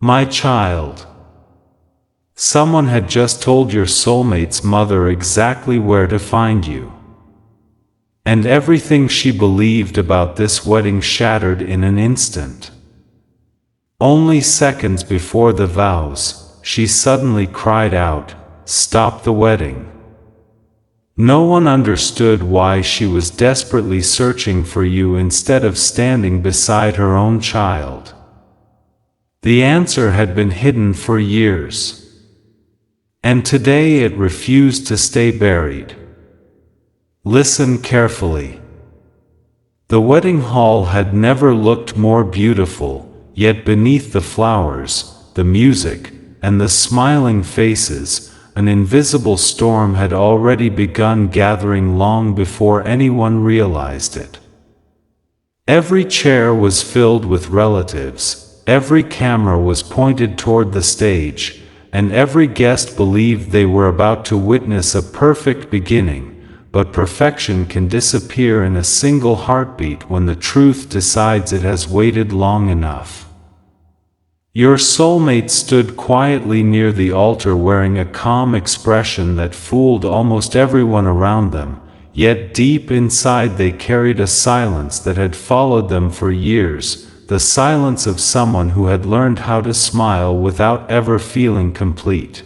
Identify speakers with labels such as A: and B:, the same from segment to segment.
A: My child, someone had just told your soulmate's mother exactly where to find you. And everything she believed about this wedding shattered in an instant. Only seconds before the vows, she suddenly cried out, "Stop the wedding." No one understood why she was desperately searching for you instead of standing beside her own child. The answer had been hidden for years. And today it refused to stay buried. Listen carefully. The wedding hall had never looked more beautiful, yet beneath the flowers, the music, and the smiling faces, an invisible storm had already begun gathering long before anyone realized it. Every chair was filled with relatives. Every camera was pointed toward the stage, and every guest believed they were about to witness a perfect beginning, but perfection can disappear in a single heartbeat when the truth decides it has waited long enough. Your soulmate stood quietly near the altar wearing a calm expression that fooled almost everyone around them, yet deep inside they carried a silence that had followed them for years. The silence of someone who had learned how to smile without ever feeling complete.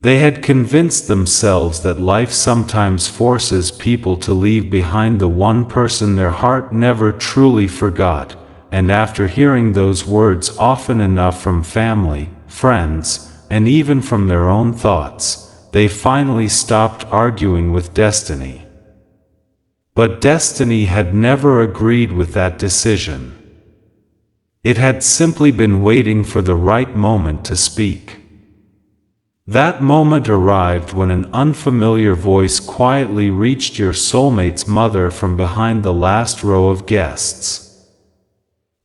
A: They had convinced themselves that life sometimes forces people to leave behind the one person their heart never truly forgot, and after hearing those words often enough from family, friends, and even from their own thoughts, they finally stopped arguing with destiny. But destiny had never agreed with that decision. It had simply been waiting for the right moment to speak. That moment arrived when an unfamiliar voice quietly reached your soulmate's mother from behind the last row of guests.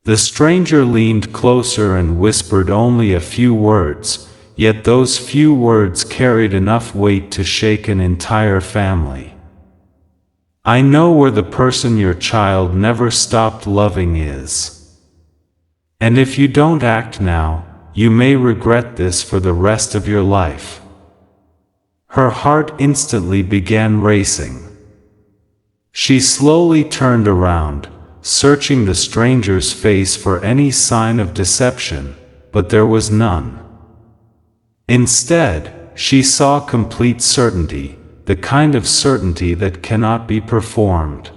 A: The stranger leaned closer and whispered only a few words, yet those few words carried enough weight to shake an entire family. "I know where the person your child never stopped loving is. And if you don't act now, you may regret this for the rest of your life." Her heart instantly began racing. She slowly turned around, searching the stranger's face for any sign of deception, but there was none. Instead, she saw complete certainty, the kind of certainty that cannot be performed.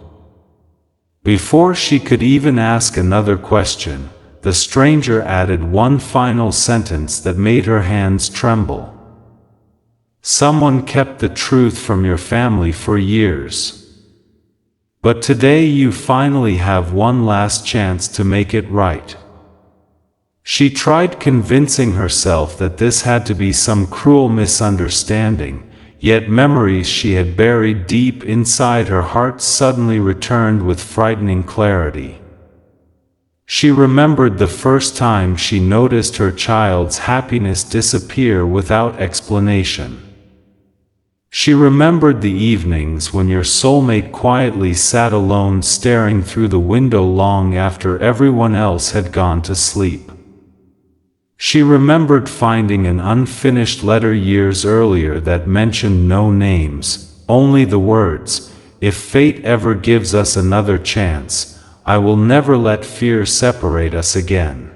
A: Before she could even ask another question, the stranger added one final sentence that made her hands tremble. "Someone kept the truth from your family for years. But today you finally have one last chance to make it right." She tried convincing herself that this had to be some cruel misunderstanding, yet memories she had buried deep inside her heart suddenly returned with frightening clarity. She remembered the first time she noticed her child's happiness disappear without explanation. She remembered the evenings when your soulmate quietly sat alone staring through the window long after everyone else had gone to sleep. She remembered finding an unfinished letter years earlier that mentioned no names, only the words, "If fate ever gives us another chance, I will never let fear separate us again."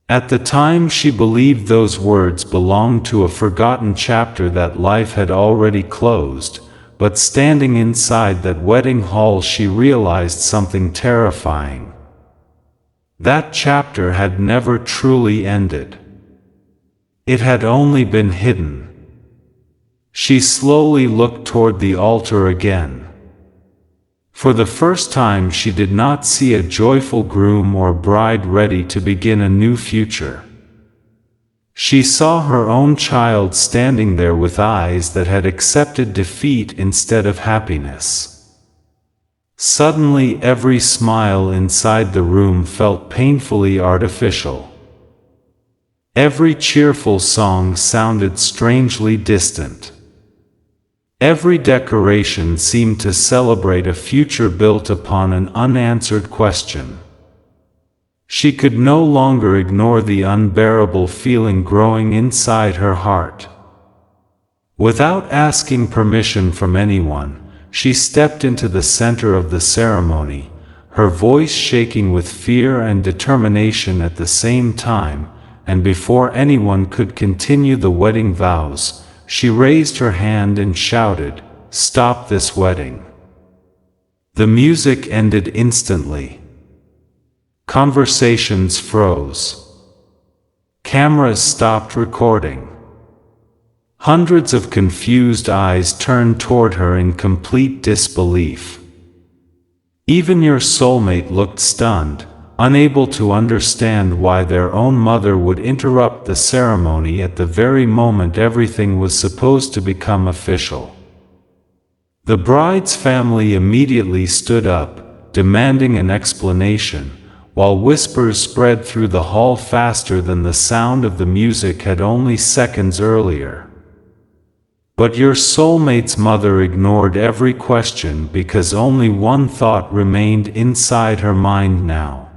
A: At the time she believed those words belonged to a forgotten chapter that life had already closed, but standing inside that wedding hall she realized something terrifying. That chapter had never truly ended. It had only been hidden. She slowly looked toward the altar again. For the first time she did not see a joyful groom or bride ready to begin a new future. She saw her own child standing there with eyes that had accepted defeat instead of happiness. Suddenly every smile inside the room felt painfully artificial. Every cheerful song sounded strangely distant. Every decoration seemed to celebrate a future built upon an unanswered question. She could no longer ignore the unbearable feeling growing inside her heart. Without asking permission from anyone, she stepped into the center of the ceremony, her voice shaking with fear and determination at the same time, and before anyone could continue the wedding vows, she raised her hand and shouted, "Stop this wedding!" The music ended instantly. Conversations froze. Cameras stopped recording. Hundreds of confused eyes turned toward her in complete disbelief. Even your soulmate looked stunned, unable to understand why their own mother would interrupt the ceremony at the very moment everything was supposed to become official. The bride's family immediately stood up, demanding an explanation, while whispers spread through the hall faster than the sound of the music had only seconds earlier. But your soulmate's mother ignored every question because only one thought remained inside her mind now.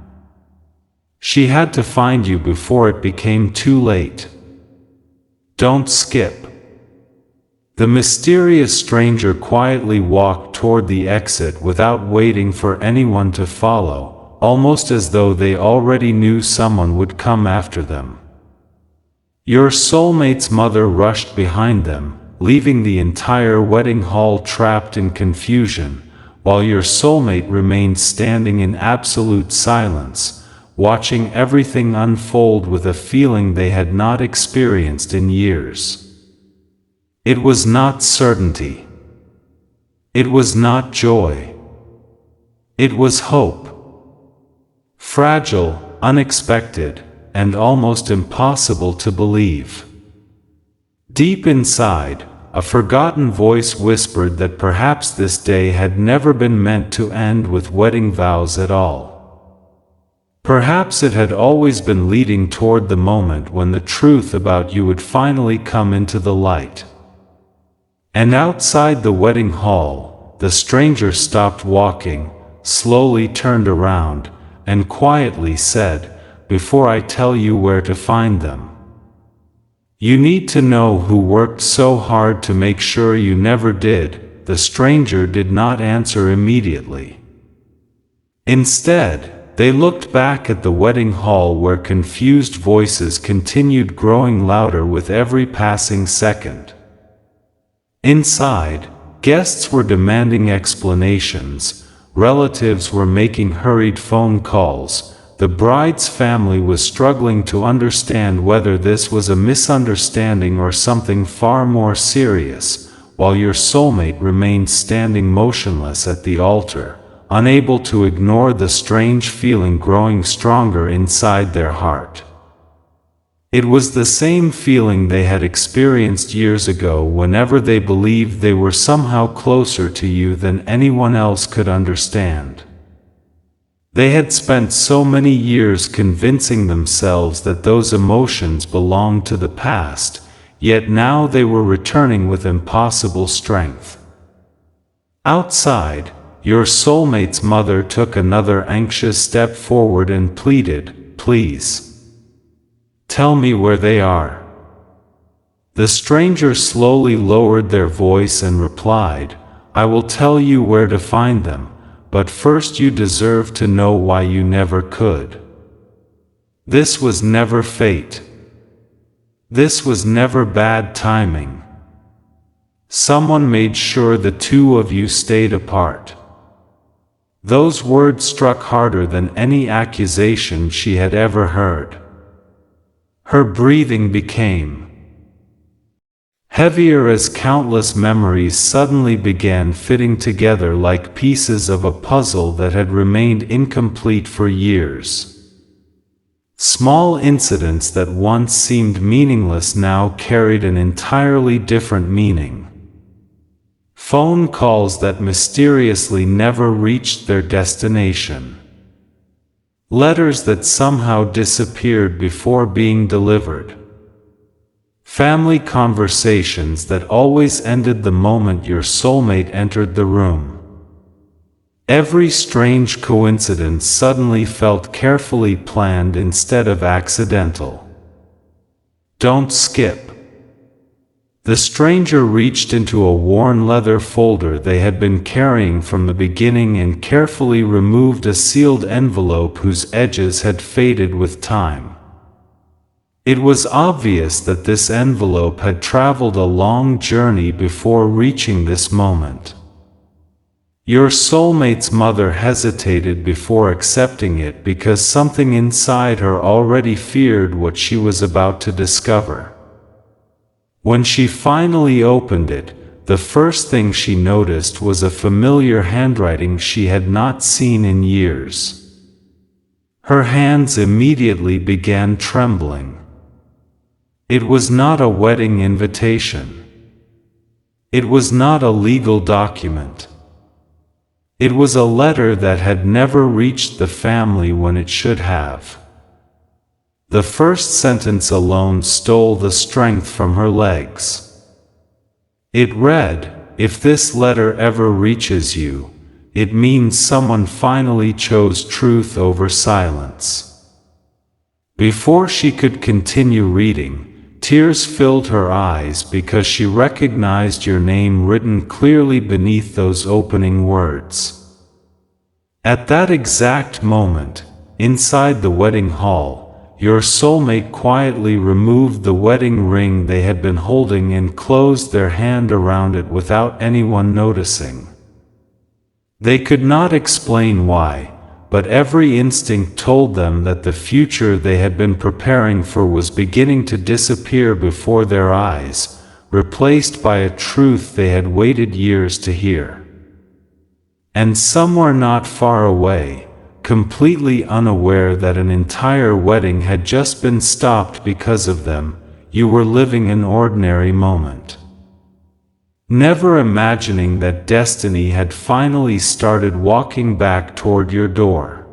A: She had to find you before it became too late. Don't skip. The mysterious stranger quietly walked toward the exit without waiting for anyone to follow, almost as though they already knew someone would come after them. Your soulmate's mother rushed behind them, leaving the entire wedding hall trapped in confusion, while your soulmate remained standing in absolute silence, watching everything unfold with a feeling they had not experienced in years. It was not certainty. It was not joy. It was hope. Fragile, unexpected, and almost impossible to believe. Deep inside, a forgotten voice whispered that perhaps this day had never been meant to end with wedding vows at all. Perhaps it had always been leading toward the moment when the truth about you would finally come into the light. And outside the wedding hall, the stranger stopped walking, slowly turned around, and quietly said, "Before I tell you where to find them, you need to know who worked so hard to make sure you never did." The stranger did not answer immediately. Instead, they looked back at the wedding hall where confused voices continued growing louder with every passing second. Inside, guests were demanding explanations, relatives were making hurried phone calls, the bride's family was struggling to understand whether this was a misunderstanding or something far more serious, while your soulmate remained standing motionless at the altar, unable to ignore the strange feeling growing stronger inside their heart. It was the same feeling they had experienced years ago whenever they believed they were somehow closer to you than anyone else could understand. They had spent so many years convincing themselves that those emotions belonged to the past, yet now they were returning with impossible strength. Outside, your soulmate's mother took another anxious step forward and pleaded, "Please, tell me where they are." The stranger slowly lowered their voice and replied, "I will tell you where to find them, but first you deserve to know why you never could. This was never fate. This was never bad timing. Someone made sure the two of you stayed apart." Those words struck harder than any accusation she had ever heard. Her breathing became heavier as countless memories suddenly began fitting together like pieces of a puzzle that had remained incomplete for years. Small incidents that once seemed meaningless now carried an entirely different meaning. Phone calls that mysteriously never reached their destination. Letters that somehow disappeared before being delivered. Family conversations that always ended the moment your soulmate entered the room. Every strange coincidence suddenly felt carefully planned instead of accidental. Don't skip. The stranger reached into a worn leather folder they had been carrying from the beginning and carefully removed a sealed envelope whose edges had faded with time. It was obvious that this envelope had traveled a long journey before reaching this moment. Your soulmate's mother hesitated before accepting it because something inside her already feared what she was about to discover. When she finally opened it, the first thing she noticed was a familiar handwriting she had not seen in years. Her hands immediately began trembling. It was not a wedding invitation. It was not a legal document. It was a letter that had never reached the family when it should have. The first sentence alone stole the strength from her legs. It read, "If this letter ever reaches you, it means someone finally chose truth over silence." Before she could continue reading, tears filled her eyes because she recognized your name written clearly beneath those opening words. At that exact moment, inside the wedding hall, your soulmate quietly removed the wedding ring they had been holding and closed their hand around it without anyone noticing. They could not explain why, but every instinct told them that the future they had been preparing for was beginning to disappear before their eyes, replaced by a truth they had waited years to hear. And somewhere not far away, completely unaware that an entire wedding had just been stopped because of them, you were living an ordinary moment. Never imagining that destiny had finally started walking back toward your door.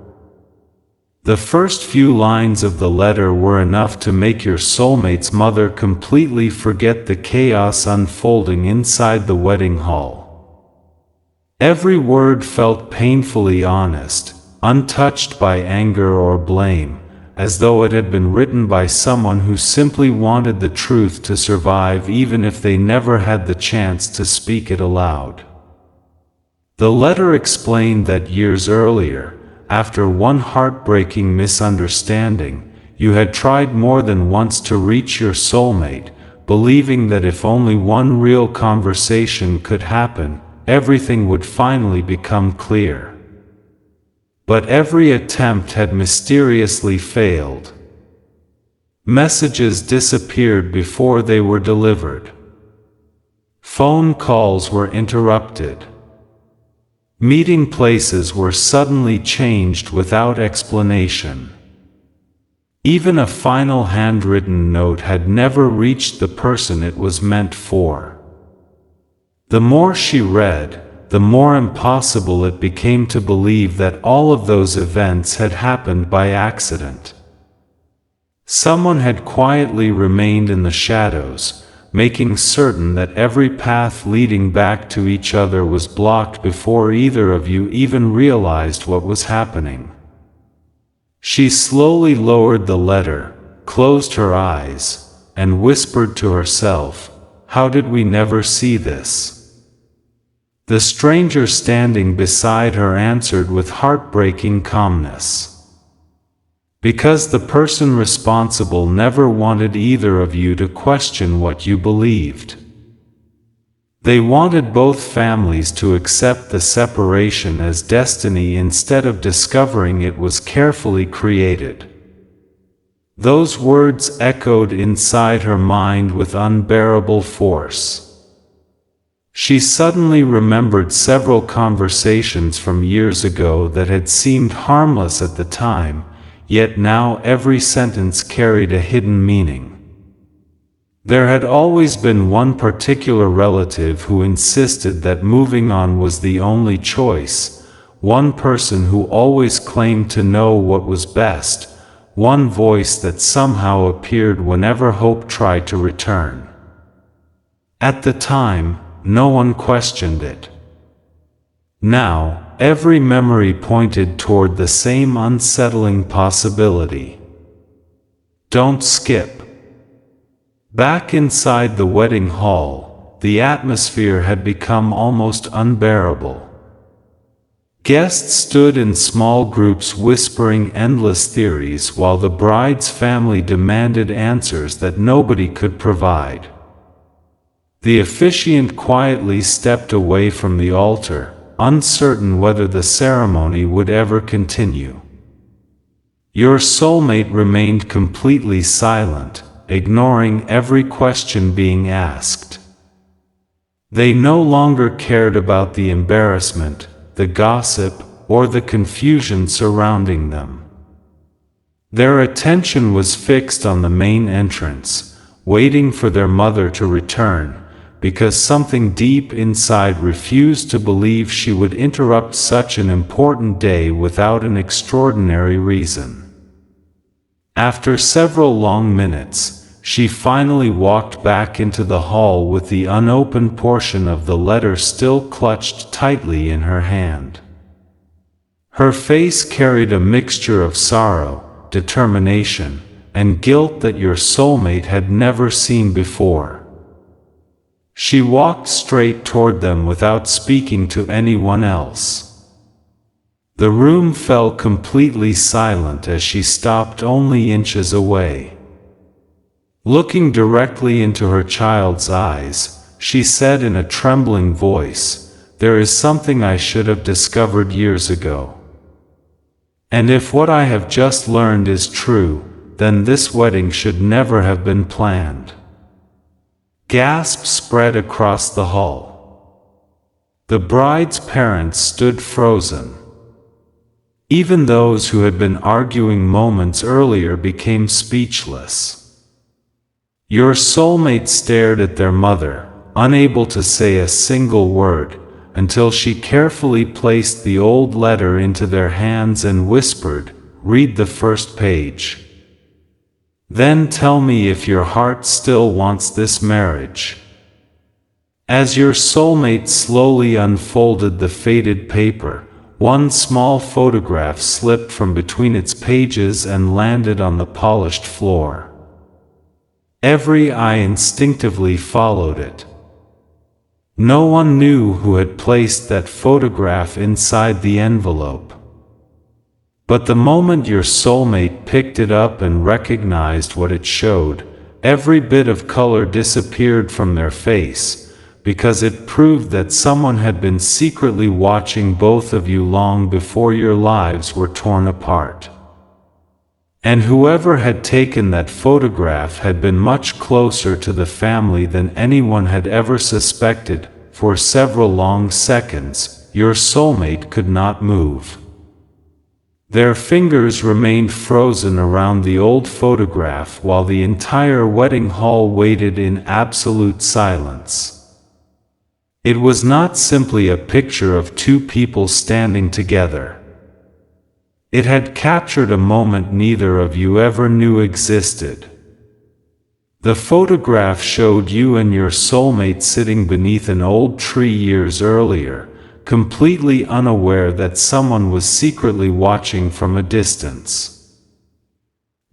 A: The first few lines of the letter were enough to make your soulmate's mother completely forget the chaos unfolding inside the wedding hall. Every word felt painfully honest, untouched by anger or blame, as though it had been written by someone who simply wanted the truth to survive even if they never had the chance to speak it aloud. The letter explained that years earlier, after one heartbreaking misunderstanding, you had tried more than once to reach your soulmate, believing that if only one real conversation could happen, everything would finally become clear. But every attempt had mysteriously failed. Messages disappeared before they were delivered. Phone calls were interrupted. Meeting places were suddenly changed without explanation. Even a final handwritten note had never reached the person it was meant for. The more she read, the more impossible it became to believe that all of those events had happened by accident. Someone had quietly remained in the shadows, making certain that every path leading back to each other was blocked before either of you even realized what was happening. She slowly lowered the letter, closed her eyes, and whispered to herself, "How did we never see this?" The stranger standing beside her answered with heartbreaking calmness. Because the person responsible never wanted either of you to question what you believed. They wanted both families to accept the separation as destiny instead of discovering it was carefully created. Those words echoed inside her mind with unbearable force. She suddenly remembered several conversations from years ago that had seemed harmless at the time, yet now every sentence carried a hidden meaning. There had always been one particular relative who insisted that moving on was the only choice, one person who always claimed to know what was best, one voice that somehow appeared whenever hope tried to return. At the time, no one questioned it. Now, every memory pointed toward the same unsettling possibility. Don't skip. Back inside the wedding hall, the atmosphere had become almost unbearable. Guests stood in small groups whispering endless theories while the bride's family demanded answers that nobody could provide. The officiant quietly stepped away from the altar, uncertain whether the ceremony would ever continue. Your soulmate remained completely silent, ignoring every question being asked. They no longer cared about the embarrassment, the gossip, or the confusion surrounding them. Their attention was fixed on the main entrance, waiting for their mother to return, because something deep inside refused to believe she would interrupt such an important day without an extraordinary reason. After several long minutes, she finally walked back into the hall with the unopened portion of the letter still clutched tightly in her hand. Her face carried a mixture of sorrow, determination, and guilt that your soulmate had never seen before. She walked straight toward them without speaking to anyone else. The room fell completely silent as she stopped only inches away. Looking directly into her child's eyes, she said in a trembling voice, "There is something I should have discovered years ago. And if what I have just learned is true, then this wedding should never have been planned." Gasps spread across the hall. The bride's parents stood frozen. Even those who had been arguing moments earlier became speechless. Your soulmate stared at their mother, unable to say a single word, until she carefully placed the old letter into their hands and whispered, "Read the first page. Then tell me if your heart still wants this marriage." As your soulmate slowly unfolded the faded paper, one small photograph slipped from between its pages and landed on the polished floor. Every eye instinctively followed it. No one knew who had placed that photograph inside the envelope. But the moment your soulmate picked it up and recognized what it showed, every bit of color disappeared from their face, because it proved that someone had been secretly watching both of you long before your lives were torn apart. And whoever had taken that photograph had been much closer to the family than anyone had ever suspected. For several long seconds, your soulmate could not move. Their fingers remained frozen around the old photograph while the entire wedding hall waited in absolute silence. It was not simply a picture of two people standing together. It had captured a moment neither of you ever knew existed. The photograph showed you and your soulmate sitting beneath an old tree years earlier, completely unaware that someone was secretly watching from a distance.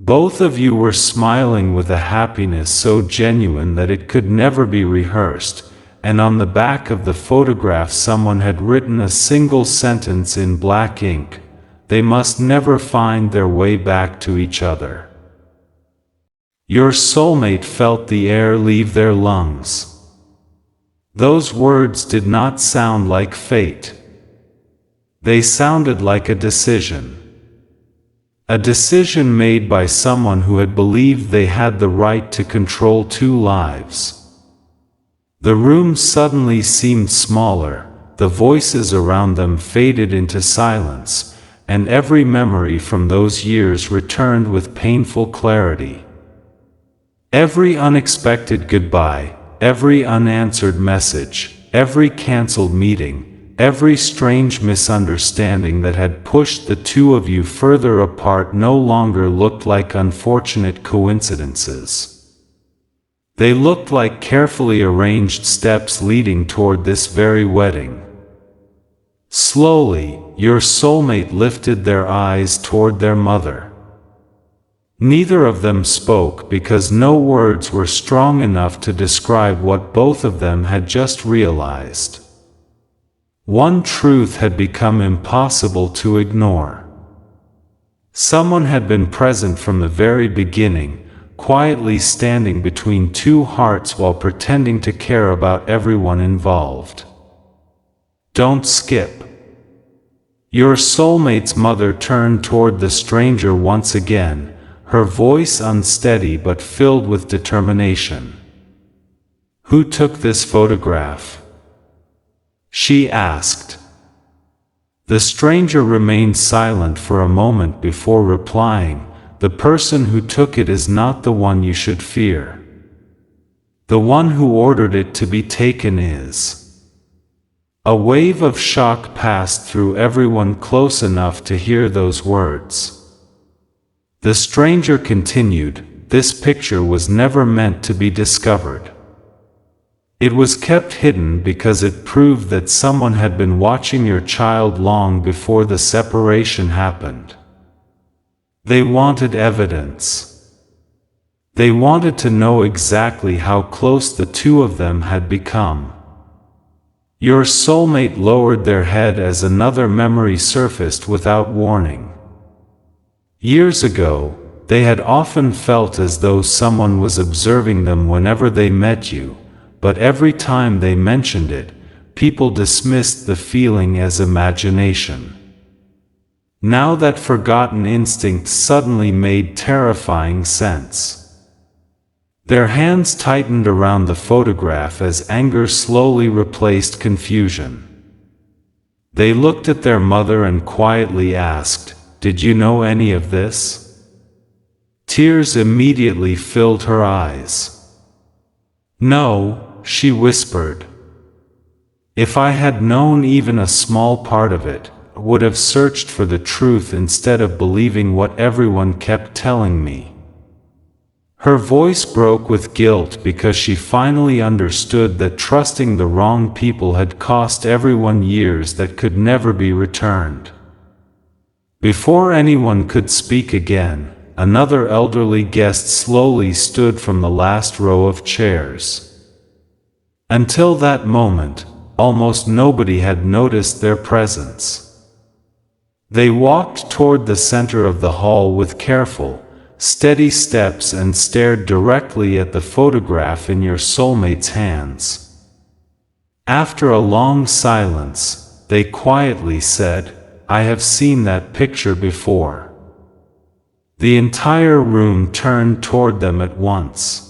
A: Both of you were smiling with a happiness so genuine that it could never be rehearsed, and on the back of the photograph someone had written a single sentence in black ink: "They must never find their way back to each other." Your soulmate felt the air leave their lungs. Those words did not sound like fate. They sounded like a decision. A decision made by someone who had believed they had the right to control two lives. The room suddenly seemed smaller, the voices around them faded into silence, and every memory from those years returned with painful clarity. Every unexpected goodbye, every unanswered message, every canceled meeting, every strange misunderstanding that had pushed the two of you further apart no longer looked like unfortunate coincidences. They looked like carefully arranged steps leading toward this very wedding. Slowly, your soulmate lifted their eyes toward their mother. Neither of them spoke because no words were strong enough to describe what both of them had just realized. One truth had become impossible to ignore. Someone had been present from the very beginning, quietly standing between two hearts while pretending to care about everyone involved. Don't skip. Your soulmate's mother turned toward the stranger once again, her voice unsteady but filled with determination. Who took this photograph? She asked. The stranger remained silent for a moment before replying, "The person who took it is not the one you should fear. The one who ordered it to be taken is." A wave of shock passed through everyone close enough to hear those words. The stranger continued, "This picture was never meant to be discovered. It was kept hidden because it proved that someone had been watching your child long before the separation happened. They wanted evidence. They wanted to know exactly how close the two of them had become." Your soulmate lowered their head as another memory surfaced without warning. Years ago, they had often felt as though someone was observing them whenever they met you, but every time they mentioned it, people dismissed the feeling as imagination. Now that forgotten instinct suddenly made terrifying sense. Their hands tightened around the photograph as anger slowly replaced confusion. They looked at their mother and quietly asked, "Did you know any of this?" Tears immediately filled her eyes. "No," she whispered. "If I had known even a small part of it, I would have searched for the truth instead of believing what everyone kept telling me." Her voice broke with guilt because she finally understood that trusting the wrong people had cost everyone years that could never be returned. Before anyone could speak again, another elderly guest slowly stood from the last row of chairs. Until that moment, almost nobody had noticed their presence. They walked toward the center of the hall with careful, steady steps and stared directly at the photograph in your soulmate's hands. After a long silence, they quietly said, "I have seen that picture before." The entire room turned toward them at once.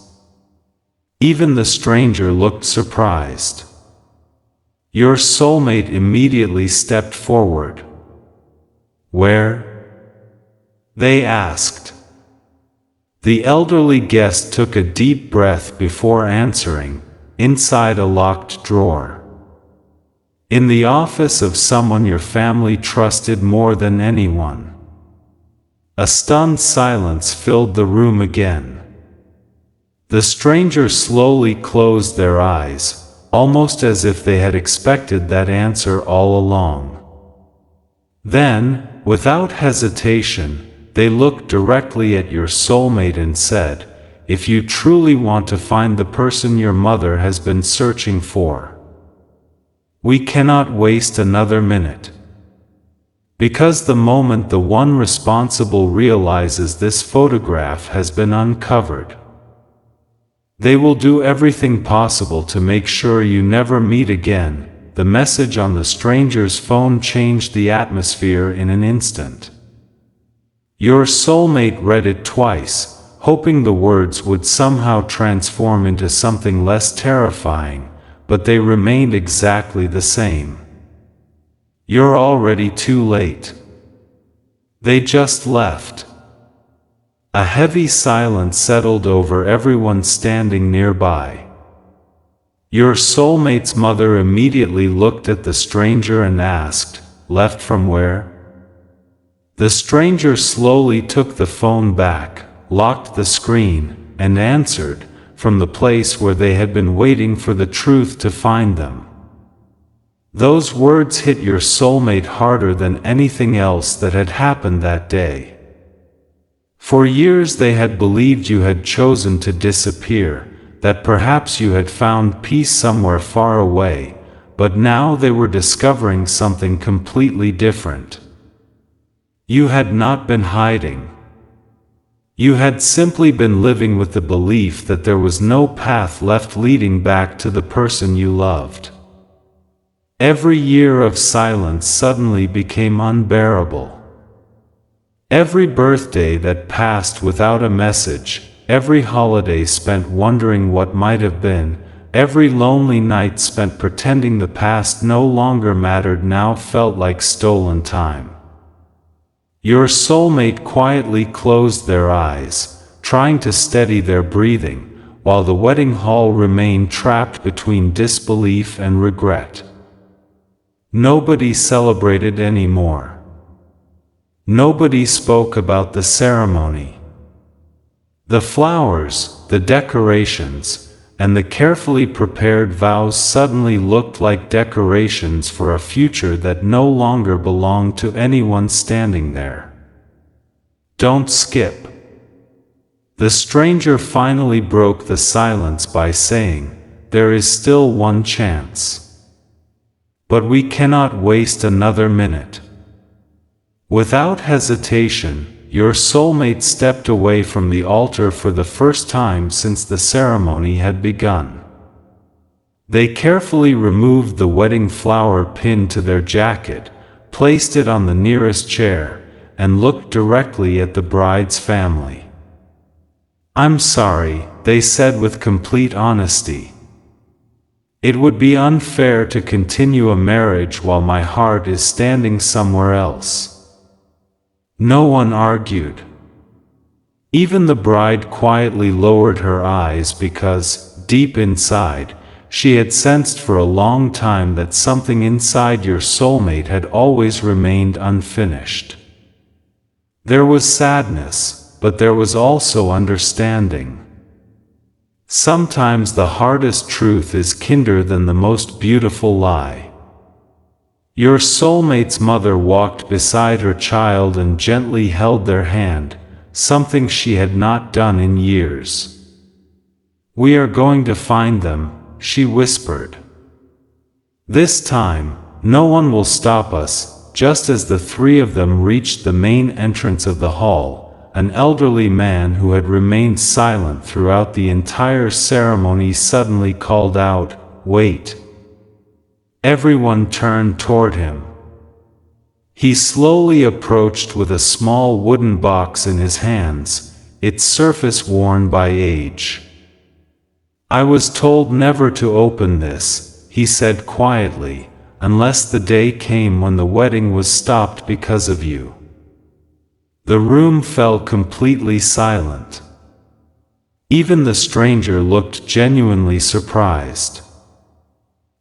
A: Even the stranger looked surprised. Your soulmate immediately stepped forward. "Where?" they asked. The elderly guest took a deep breath before answering, "Inside a locked drawer. In the office of someone your family trusted more than anyone." A stunned silence filled the room again. The strangers slowly closed their eyes, almost as if they had expected that answer all along. Then, without hesitation, they looked directly at your soulmate and said, "If you truly want to find the person your mother has been searching for, we cannot waste another minute." Because the moment the one responsible realizes this photograph has been uncovered, they will do everything possible to make sure you never meet again. The message on the stranger's phone changed the atmosphere in an instant. Your soulmate read it twice, hoping the words would somehow transform into something less terrifying, but they remained exactly the same. "You're already too late. They just left." A heavy silence settled over everyone standing nearby. Your soulmate's mother immediately looked at the stranger and asked, "Left from where?" The stranger slowly took the phone back, locked the screen, and answered, "From the place where they had been waiting for the truth to find them." Those words hit your soulmate harder than anything else that had happened that day. For years they had believed you had chosen to disappear, that perhaps you had found peace somewhere far away, but now they were discovering something completely different. You had not been hiding. You had simply been living with the belief that there was no path left leading back to the person you loved. Every year of silence suddenly became unbearable. Every birthday that passed without a message, every holiday spent wondering what might have been, every lonely night spent pretending the past no longer mattered now felt like stolen time. Your soulmate quietly closed their eyes, trying to steady their breathing, while the wedding hall remained trapped between disbelief and regret. Nobody celebrated anymore. Nobody spoke about the ceremony. The flowers, the decorations, and the carefully prepared vows suddenly looked like decorations for a future that no longer belonged to anyone standing there. Don't skip. The stranger finally broke the silence by saying, "There is still one chance. But we cannot waste another minute." Without hesitation, your soulmate stepped away from the altar for the first time since the ceremony had begun. They carefully removed the wedding flower pinned to their jacket, placed it on the nearest chair, and looked directly at the bride's family. "I'm sorry," they said with complete honesty. "It would be unfair to continue a marriage while my heart is standing somewhere else." No one argued. Even the bride quietly lowered her eyes because, deep inside, she had sensed for a long time that something inside your soulmate had always remained unfinished. There was sadness, but there was also understanding. Sometimes the hardest truth is kinder than the most beautiful lie. Your soulmate's mother walked beside her child and gently held their hand, something she had not done in years. "We are going to find them," she whispered. "This time, no one will stop us." Just as the three of them reached the main entrance of the hall, an elderly man who had remained silent throughout the entire ceremony suddenly called out, "Wait." Everyone turned toward him. He slowly approached with a small wooden box in his hands, its surface worn by age. "I was told never to open this," he said quietly, "unless the day came when the wedding was stopped because of you." The room fell completely silent. Even the stranger looked genuinely surprised.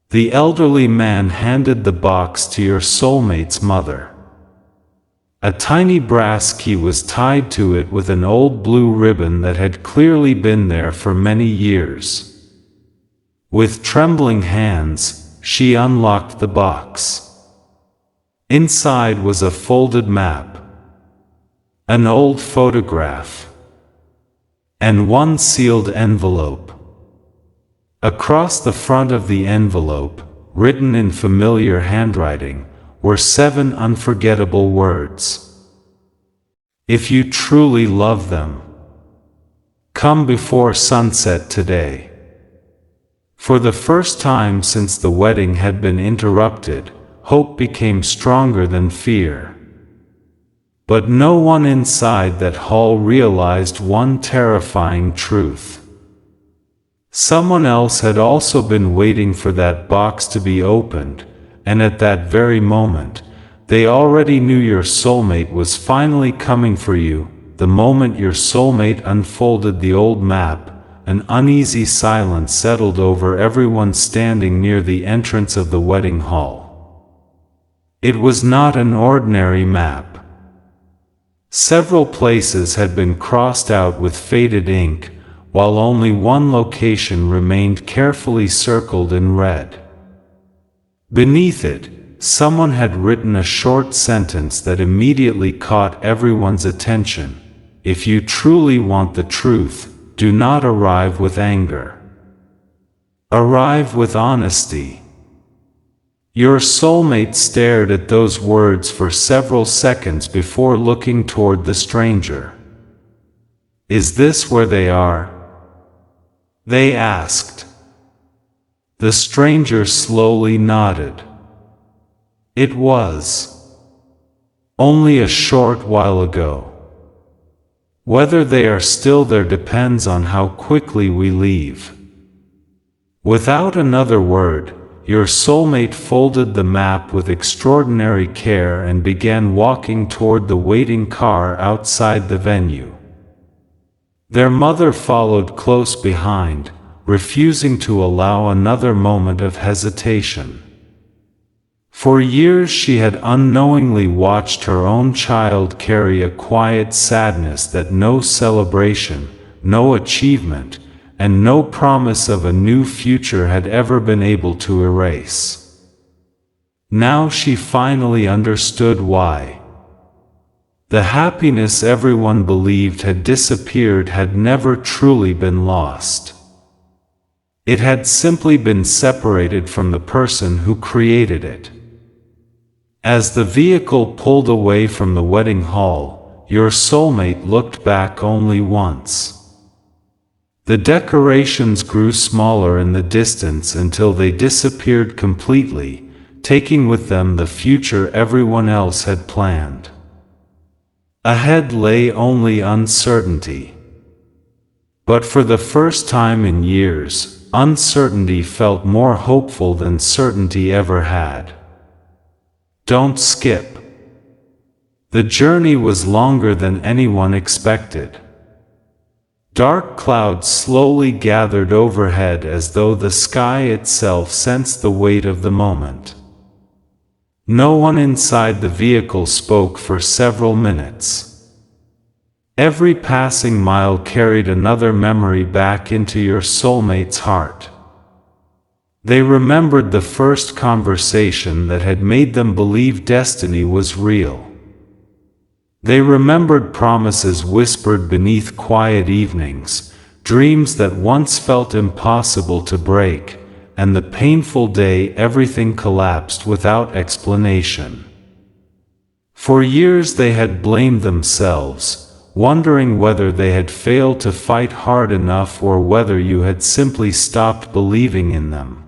A: The elderly man handed the box to your soulmate's mother. A tiny brass key was tied to it with an old blue ribbon that had clearly been there for many years. With trembling hands, she unlocked the box. Inside was a folded map, an old photograph, and one sealed envelope. Across the front of the envelope, written in familiar handwriting, were 7 unforgettable words. "If you truly love them, come before sunset today." For the first time since the wedding had been interrupted, hope became stronger than fear. But no one inside that hall realized one terrifying truth. Someone else had also been waiting for that box to be opened, and at that very moment, they already knew your soulmate was finally coming for you. The moment your soulmate unfolded the old map, an uneasy silence settled over everyone standing near the entrance of the wedding hall. It was not an ordinary map. Several places had been crossed out with faded ink, while only one location remained carefully circled in red. Beneath it, someone had written a short sentence that immediately caught everyone's attention. If you truly want the truth, do not arrive with anger. Arrive with honesty. Your soulmate stared at those words for several seconds before looking toward the stranger. Is this where they are? They asked. The stranger slowly nodded. It was. Only a short while ago. Whether they are still there depends on how quickly we leave. Without another word, your soulmate folded the map with extraordinary care and began walking toward the waiting car outside the venue. Their mother followed close behind, refusing to allow another moment of hesitation. For years she had unknowingly watched her own child carry a quiet sadness that no celebration, no achievement, and no promise of a new future had ever been able to erase. Now she finally understood why. The happiness everyone believed had disappeared had never truly been lost. It had simply been separated from the person who created it. As the vehicle pulled away from the wedding hall, your soulmate looked back only once. The decorations grew smaller in the distance until they disappeared completely, taking with them the future everyone else had planned. Ahead lay only uncertainty. But for the first time in years, uncertainty felt more hopeful than certainty ever had. Don't skip. The journey was longer than anyone expected. Dark clouds slowly gathered overhead as though the sky itself sensed the weight of the moment. No one inside the vehicle spoke for several minutes. Every passing mile carried another memory back into your soulmate's heart. They remembered the first conversation that had made them believe destiny was real. They remembered promises whispered beneath quiet evenings, dreams that once felt impossible to break, and the painful day everything collapsed without explanation. For years they had blamed themselves, wondering whether they had failed to fight hard enough or whether you had simply stopped believing in them.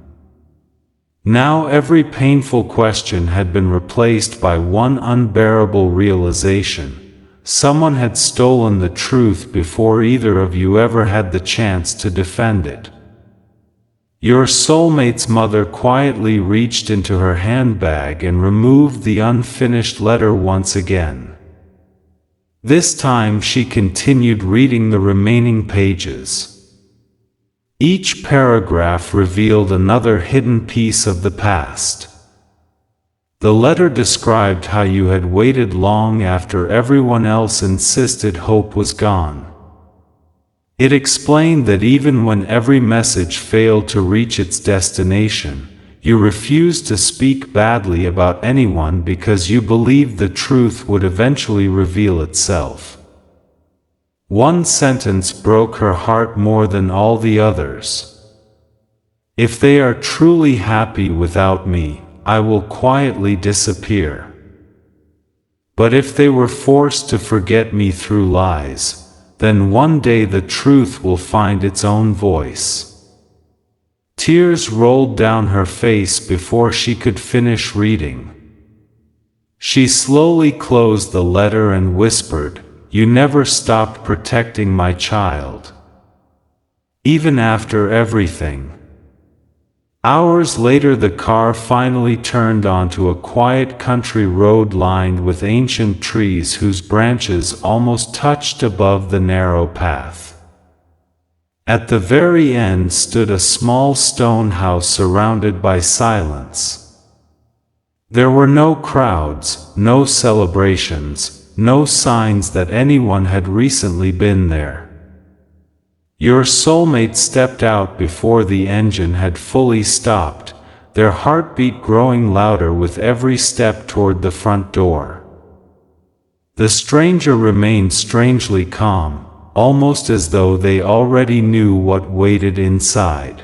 A: Now every painful question had been replaced by one unbearable realization. Someone had stolen the truth before either of you ever had the chance to defend it. Your soulmate's mother quietly reached into her handbag and removed the unfinished letter once again. This time she continued reading the remaining pages. Each paragraph revealed another hidden piece of the past. The letter described how you had waited long after everyone else insisted hope was gone. It explained that even when every message failed to reach its destination, you refused to speak badly about anyone because you believed the truth would eventually reveal itself. One sentence broke her heart more than all the others. If they are truly happy without me, I will quietly disappear. But if they were forced to forget me through lies, then one day the truth will find its own voice. Tears rolled down her face before she could finish reading. She slowly closed the letter and whispered, "You never stopped protecting my child. Even after everything." Hours later the car finally turned onto a quiet country road lined with ancient trees whose branches almost touched above the narrow path. At the very end stood a small stone house surrounded by silence. There were no crowds, no celebrations, no signs that anyone had recently been there. Your soulmate stepped out before the engine had fully stopped, their heartbeat growing louder with every step toward the front door. The stranger remained strangely calm, almost as though they already knew what waited inside.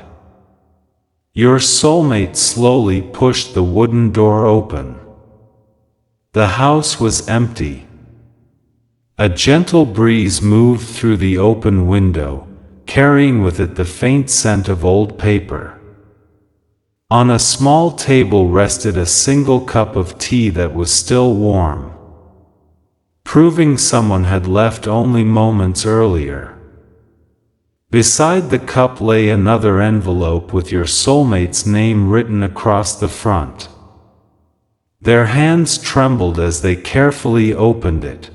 A: Your soulmate slowly pushed the wooden door open. The house was empty. A gentle breeze moved through the open window, carrying with it the faint scent of old paper. On a small table rested a single cup of tea that was still warm, proving someone had left only moments earlier. Beside the cup lay another envelope with your soulmate's name written across the front. Their hands trembled as they carefully opened it.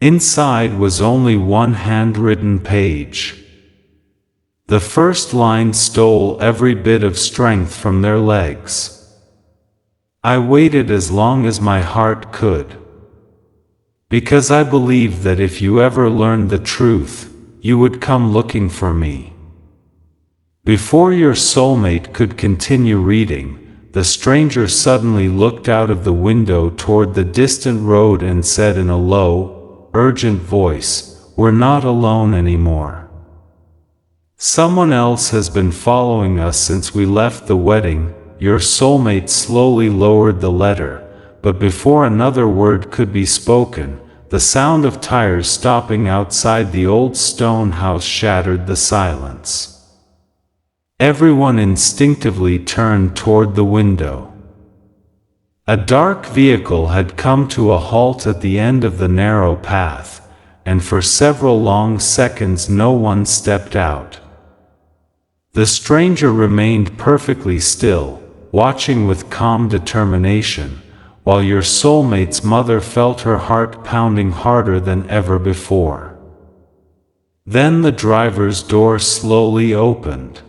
A: Inside was only one handwritten page. The first line stole every bit of strength from their legs. I waited as long as my heart could, because I believed that if you ever learned the truth, you would come looking for me. Before your soulmate could continue reading, the stranger suddenly looked out of the window toward the distant road and said in a low, urgent voice, "We're not alone anymore. Someone else has been following us since we left the wedding." Your soulmate slowly lowered the letter, but before another word could be spoken, the sound of tires stopping outside the old stone house shattered the silence. Everyone instinctively turned toward the window. A dark vehicle had come to a halt at the end of the narrow path, and for several long seconds no one stepped out. The stranger remained perfectly still, watching with calm determination, while your soulmate's mother felt her heart pounding harder than ever before. Then the driver's door slowly opened.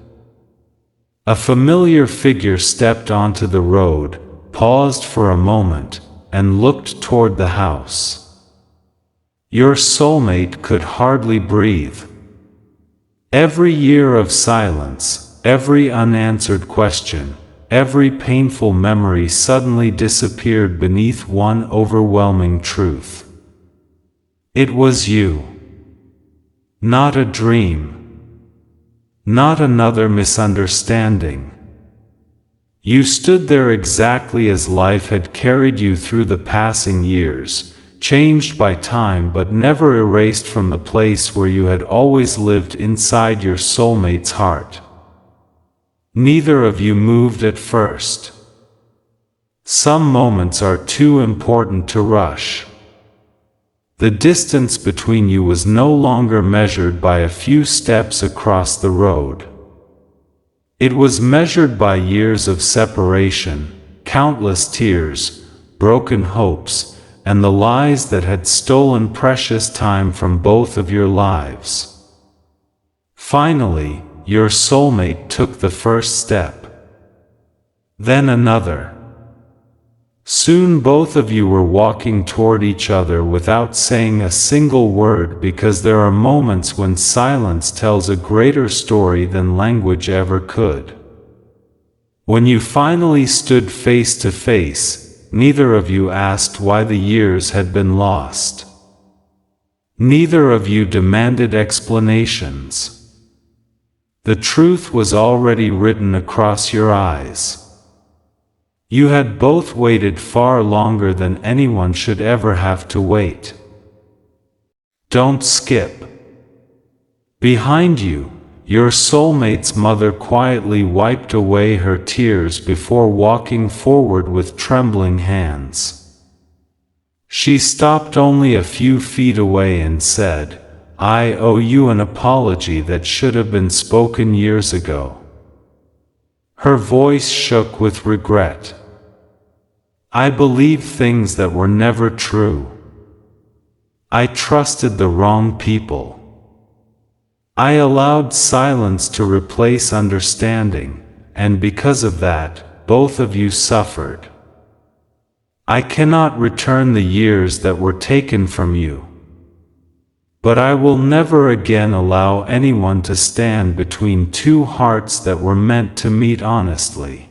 A: A familiar figure stepped onto the road, paused for a moment, and looked toward the house. Your soulmate could hardly breathe. Every year of silence, every unanswered question, every painful memory suddenly disappeared beneath one overwhelming truth. It was you. Not a dream. Not another misunderstanding. You stood there exactly as life had carried you through the passing years, changed by time but never erased from the place where you had always lived inside your soulmate's heart. Neither of you moved at first. Some moments are too important to rush. The distance between you was no longer measured by a few steps across the road. It was measured by years of separation, countless tears, broken hopes, and the lies that had stolen precious time from both of your lives. Finally, your soulmate took the first step. Then another. Soon both of you were walking toward each other without saying a single word, because there are moments when silence tells a greater story than language ever could. When you finally stood face to face, neither of you asked why the years had been lost. Neither of you demanded explanations. The truth was already written across your eyes. You had both waited far longer than anyone should ever have to wait. Don't skip. Behind you, your soulmate's mother quietly wiped away her tears before walking forward with trembling hands. She stopped only a few feet away and said, "I owe you an apology that should have been spoken years ago." Her voice shook with regret. "I believed things that were never true. I trusted the wrong people. I allowed silence to replace understanding, and because of that, both of you suffered. I cannot return the years that were taken from you. But I will never again allow anyone to stand between two hearts that were meant to meet honestly."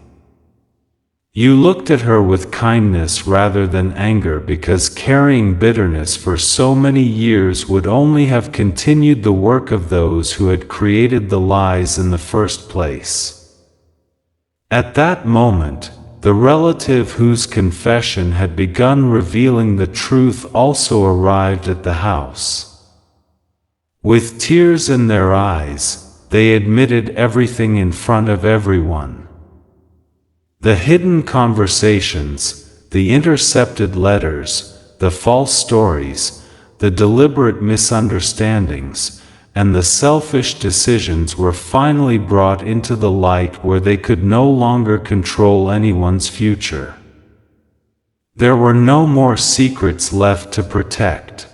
A: You looked at her with kindness rather than anger because carrying bitterness for so many years would only have continued the work of those who had created the lies in the first place. At that moment, the relative whose confession had begun revealing the truth also arrived at the house. With tears in their eyes, they admitted everything in front of everyone. The hidden conversations, the intercepted letters, the false stories, the deliberate misunderstandings, and the selfish decisions were finally brought into the light where they could no longer control anyone's future. There were no more secrets left to protect.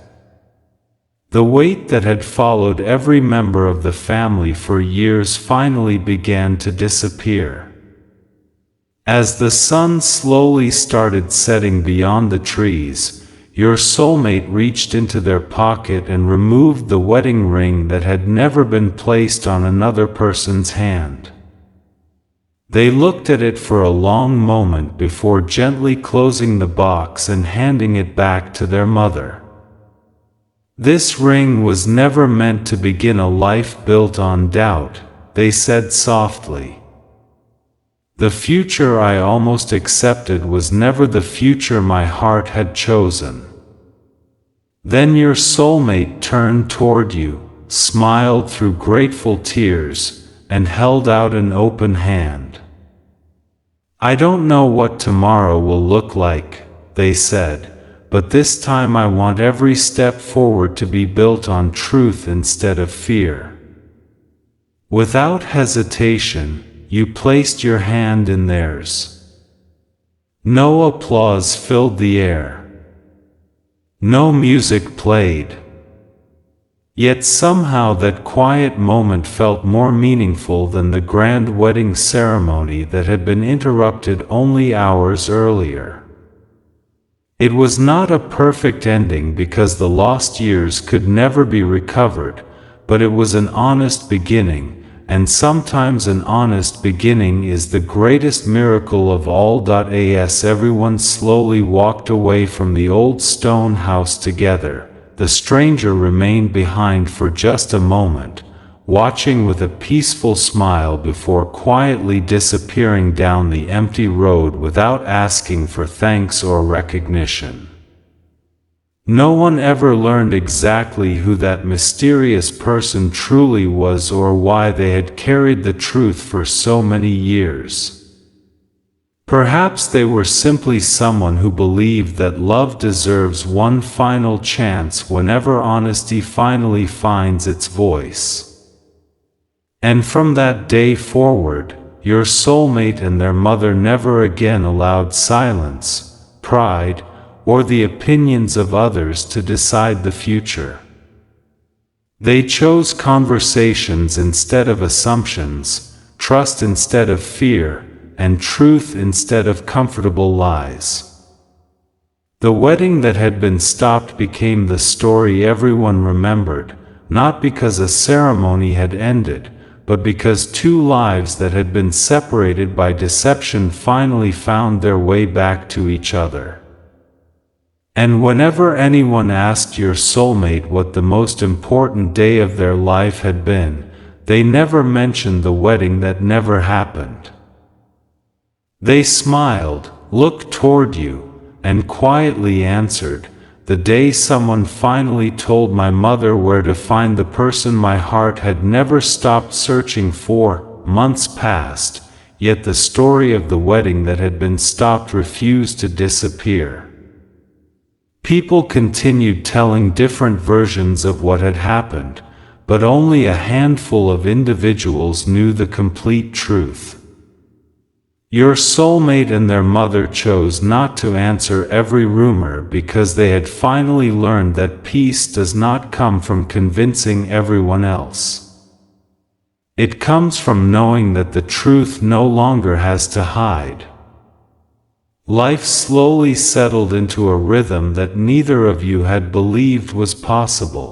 A: The weight that had followed every member of the family for years finally began to disappear. As the sun slowly started setting beyond the trees, your soulmate reached into their pocket and removed the wedding ring that had never been placed on another person's hand. They looked at it for a long moment before gently closing the box and handing it back to their mother. "This ring was never meant to begin a life built on doubt," they said softly. "The future I almost accepted was never the future my heart had chosen." Then your soulmate turned toward you, smiled through grateful tears, and held out an open hand. "I don't know what tomorrow will look like," they said, "but this time I want every step forward to be built on truth instead of fear." Without hesitation, you placed your hand in theirs. No applause filled the air. No music played. Yet somehow that quiet moment felt more meaningful than the grand wedding ceremony that had been interrupted only hours earlier. It was not a perfect ending because the lost years could never be recovered, but it was an honest beginning. And sometimes an honest beginning is the greatest miracle of all. As everyone slowly walked away from the old stone house together, the stranger remained behind for just a moment, watching with a peaceful smile before quietly disappearing down the empty road without asking for thanks or recognition. No one ever learned exactly who that mysterious person truly was or why they had carried the truth for so many years. Perhaps they were simply someone who believed that love deserves one final chance whenever honesty finally finds its voice. And from that day forward, your soulmate and their mother never again allowed silence, pride, or the opinions of others to decide the future. They chose conversations instead of assumptions, trust instead of fear, and truth instead of comfortable lies. The wedding that had been stopped became the story everyone remembered, not because a ceremony had ended, but because two lives that had been separated by deception finally found their way back to each other. And whenever anyone asked your soulmate what the most important day of their life had been, they never mentioned the wedding that never happened. They smiled, looked toward you, and quietly answered, "The day someone finally told my mother where to find the person my heart had never stopped searching for." Months passed, yet the story of the wedding that had been stopped refused to disappear. People continued telling different versions of what had happened, but only a handful of individuals knew the complete truth. Your soulmate and their mother chose not to answer every rumor because they had finally learned that peace does not come from convincing everyone else. It comes from knowing that the truth no longer has to hide. Life slowly settled into a rhythm that neither of you had believed was possible.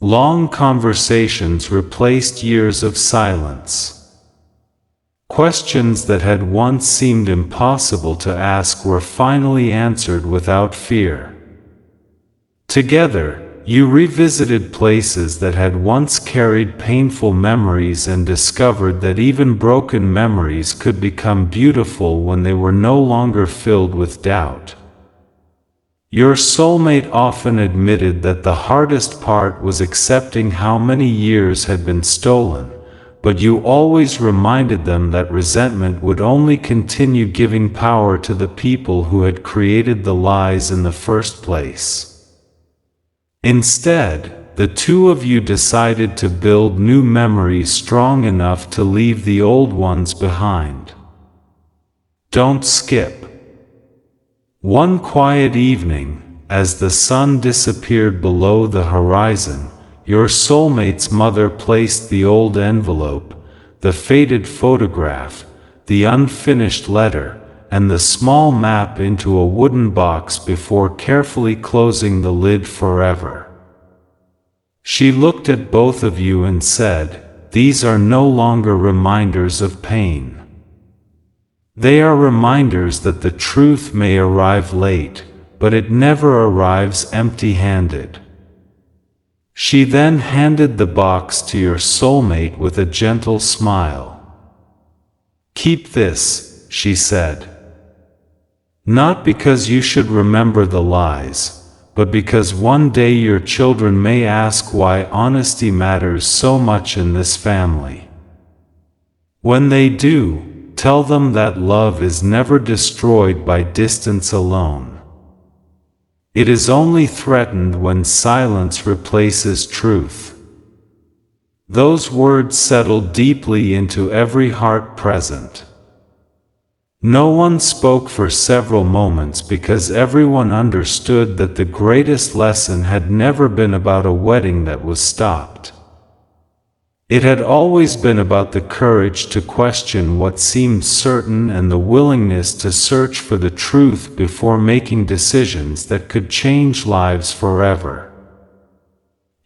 A: Long conversations replaced years of silence. Questions that had once seemed impossible to ask were finally answered without fear. Together, you revisited places that had once carried painful memories and discovered that even broken memories could become beautiful when they were no longer filled with doubt. Your soulmate often admitted that the hardest part was accepting how many years had been stolen, but you always reminded them that resentment would only continue giving power to the people who had created the lies in the first place. Instead, the two of you decided to build new memories strong enough to leave the old ones behind. Don't skip. One quiet evening, as the sun disappeared below the horizon, your soulmate's mother placed the old envelope, the faded photograph, the unfinished letter, and the small map into a wooden box before carefully closing the lid forever. She looked at both of you and said, "These are no longer reminders of pain. They are reminders that the truth may arrive late, but it never arrives empty-handed." She then handed the box to your soulmate with a gentle smile. "Keep this," she said. "Not because you should remember the lies, but because one day your children may ask why honesty matters so much in this family. When they do, tell them that love is never destroyed by distance alone. It is only threatened when silence replaces truth." Those words settled deeply into every heart present. No one spoke for several moments because everyone understood that the greatest lesson had never been about a wedding that was stopped. It had always been about the courage to question what seemed certain and the willingness to search for the truth before making decisions that could change lives forever.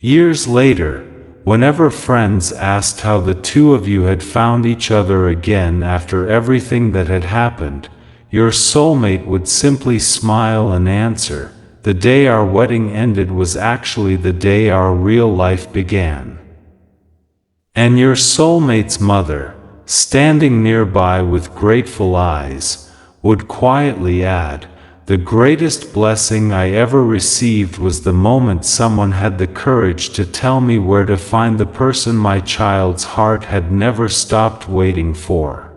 A: Years later, whenever friends asked how the two of you had found each other again after everything that had happened, your soulmate would simply smile and answer, "The day our wedding ended was actually the day our real life began." And your soulmate's mother, standing nearby with grateful eyes, would quietly add, "The greatest blessing I ever received was the moment someone had the courage to tell me where to find the person my child's heart had never stopped waiting for."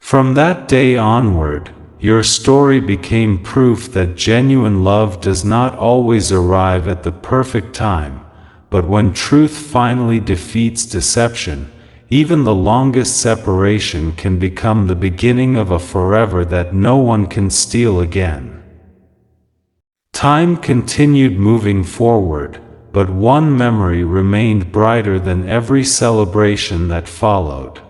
A: From that day onward, your story became proof that genuine love does not always arrive at the perfect time, but when truth finally defeats deception, even the longest separation can become the beginning of a forever that no one can steal again. Time continued moving forward, but one memory remained brighter than every celebration that followed.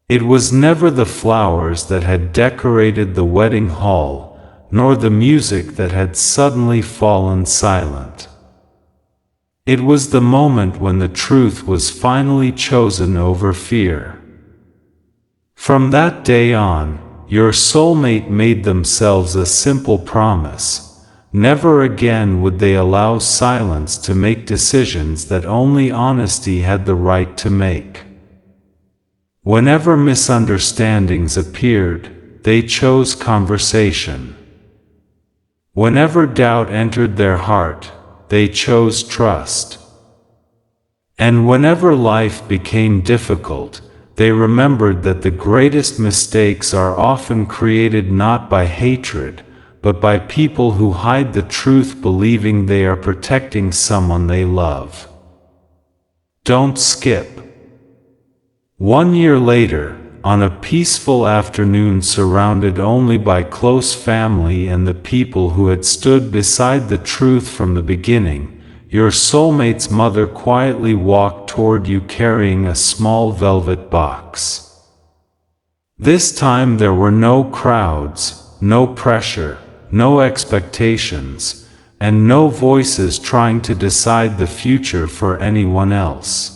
A: It was never the flowers that had decorated the wedding hall, nor the music that had suddenly fallen silent. It was the moment when the truth was finally chosen over fear. From that day on, your soulmate made themselves a simple promise: never again would they allow silence to make decisions that only honesty had the right to make. Whenever misunderstandings appeared, they chose conversation. Whenever doubt entered their heart, they chose trust. And whenever life became difficult, they remembered that the greatest mistakes are often created not by hatred, but by people who hide the truth believing they are protecting someone they love. Don't skip. 1 year later, on a peaceful afternoon surrounded only by close family and the people who had stood beside the truth from the beginning, your soulmate's mother quietly walked toward you carrying a small velvet box. This time there were no crowds, no pressure, no expectations, and no voices trying to decide the future for anyone else.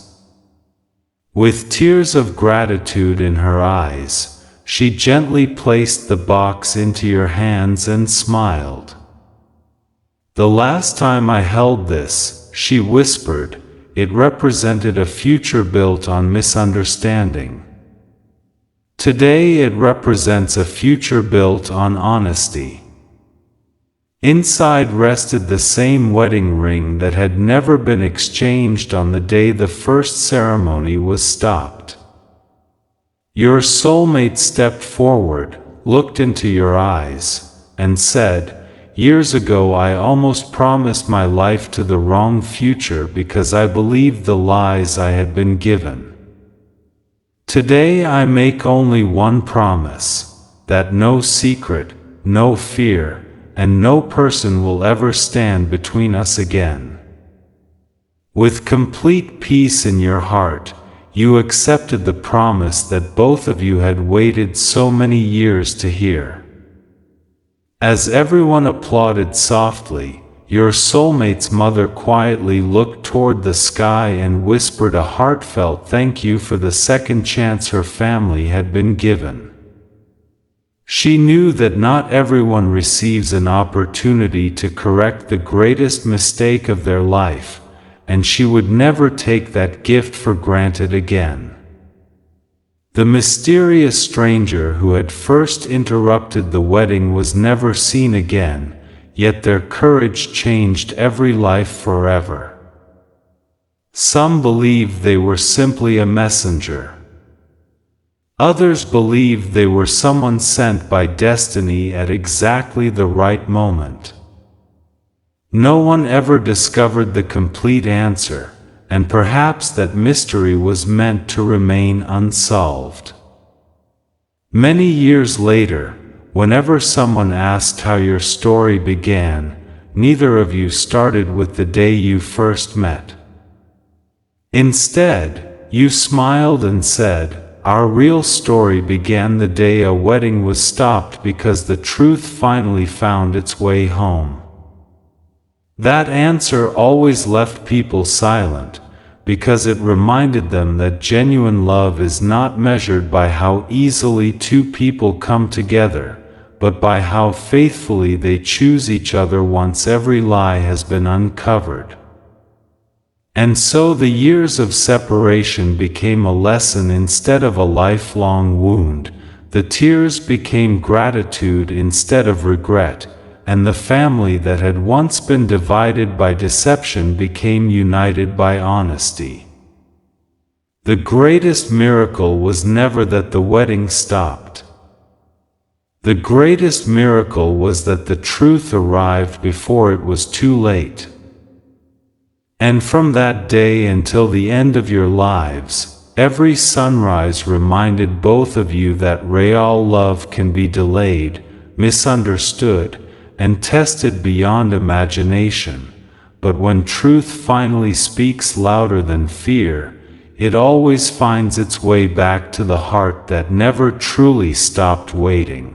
A: With tears of gratitude in her eyes, she gently placed the box into your hands and smiled. "The last time I held this," she whispered, "it represented a future built on misunderstanding. Today it represents a future built on honesty." Inside rested the same wedding ring that had never been exchanged on the day the first ceremony was stopped. Your soulmate stepped forward, looked into your eyes, and said, "Years ago I almost promised my life to the wrong future because I believed the lies I had been given. Today I make only one promise, that no secret, no fear, and no person will ever stand between us again." With complete peace in your heart, you accepted the promise that both of you had waited so many years to hear. As everyone applauded softly, your soulmate's mother quietly looked toward the sky and whispered a heartfelt thank you for the second chance her family had been given. She knew that not everyone receives an opportunity to correct the greatest mistake of their life, and she would never take that gift for granted again. The mysterious stranger who had first interrupted the wedding was never seen again, yet their courage changed every life forever. Some believed they were simply a messenger. Others believed they were someone sent by destiny at exactly the right moment. No one ever discovered the complete answer, and perhaps that mystery was meant to remain unsolved. Many years later, whenever someone asked how your story began, neither of you started with the day you first met. Instead, you smiled and said, "Our real story began the day a wedding was stopped because the truth finally found its way home." That answer always left people silent, because it reminded them that genuine love is not measured by how easily two people come together, but by how faithfully they choose each other once every lie has been uncovered. And so the years of separation became a lesson instead of a lifelong wound, the tears became gratitude instead of regret, and the family that had once been divided by deception became united by honesty. The greatest miracle was never that the wedding stopped. The greatest miracle was that the truth arrived before it was too late. And from that day until the end of your lives, every sunrise reminded both of you that real love can be delayed, misunderstood, and tested beyond imagination, but when truth finally speaks louder than fear, it always finds its way back to the heart that never truly stopped waiting.